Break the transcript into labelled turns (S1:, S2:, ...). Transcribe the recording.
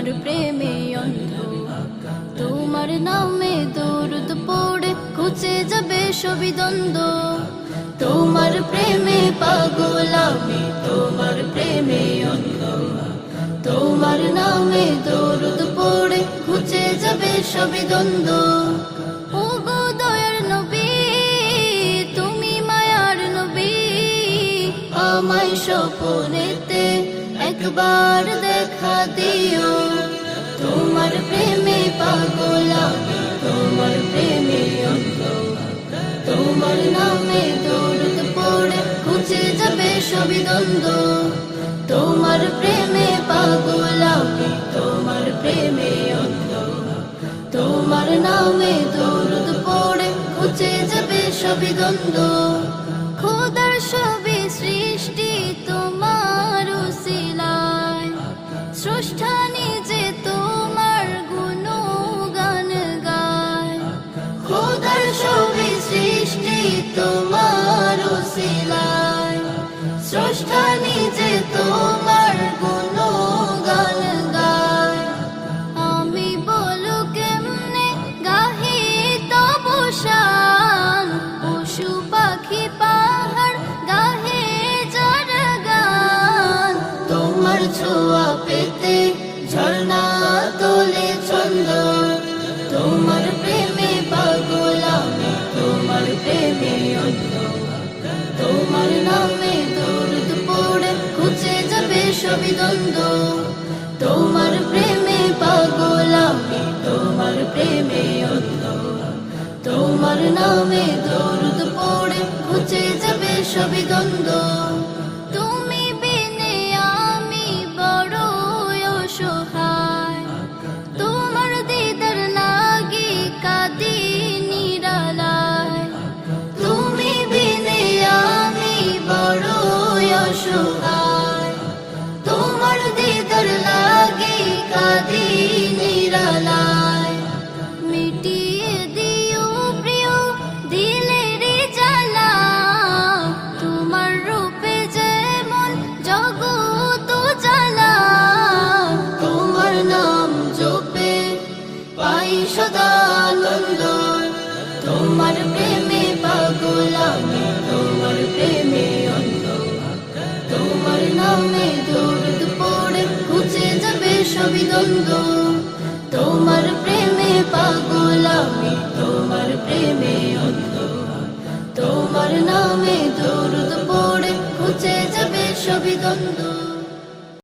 S1: তোমার প্রেমে অন্ধ। তোমার নামে দরুদ পড়ে ঘুচে যাবে সবই দ্বন্দ্ব। তোমার প্রেমে পাগল আমি, তোমার প্রেমে অন্ধ। তোমার নামে দরুদ পড়ে ঘুচে যাবে সবই দ্বন্দ্ব। ওগো দয়ার নবী, তুমি মায়ার নবী, আমায় স্বপ্নেতে একবার দেখা দিও। তোমার প্রেমে পাগল আমি, তোমার প্রেমে অন্ধ। তোমার নামে দরুদ পড়ে ঘুচে যাবে সবই দ্বন্দ্ব। তোমার প্রেমে পাগল আমি, তোমার প্রেমে অন্ধ। তোমার নামে দরুদ পড়ে ঘুচে যাবে সবই দ্বন্দ্ব। খোদার সবই সৃষ্টি তোমার উসিলায়, স্রষ্টা নিজে তোমার গুণগান গায়। খোদার সবই সৃষ্টি তোমার উসিলায়, স্রষ্টা নিজে তোমার গুণগান গায়। আমি বলো কেমনে গাহি তব শান, পশু পাখি পাহাড় গাহে যার গান। তোমার ছোঁয়া পেতে ঝর্ণা তোলে ছন্দ। তোমার প্রেমে পাগল আমি, তোমার প্রেমে অন্ধ। তোমার নামে দরুদ পড়ে ঘুচে যাবে সবই দ্বন্দ্ব। তোমার প্রেমে পাগল আমি, তোমার প্রেমে অন্ধ। তোমার নামে দরুদ পড়ে ঘুচে যাবে সবই দ্বন্দ্ব। তুমি বিনে আমি বড় অসহায়, তোমার দিদার লাগি কাঁদি নিরালায়। তুমি বিনে আমি বড় অসহায়, তোমার দিদার লাগি কাঁদি নিরালায়। মিটিয়ে দিও প্রিয় দিলের জ্বালা, তোমার রূপে যেমন জগৎ জ্বালা। তোমার নাম জপে পাই সদা আনন্দ। তোমার প্রেমে পাগল আমি, তোমার প্রেমে অন্ধ। তোমার নামে দরুদ পড়ে ঘুচে যাবে সবই দ্বন্দ্ব। তোমার প্রেমে পাগল আমি, তোমার প্রেমে অন্ধ। তোমার নামে দরুদ পড়ে ঘুচে যাবে সবই দ্বন্দ্ব।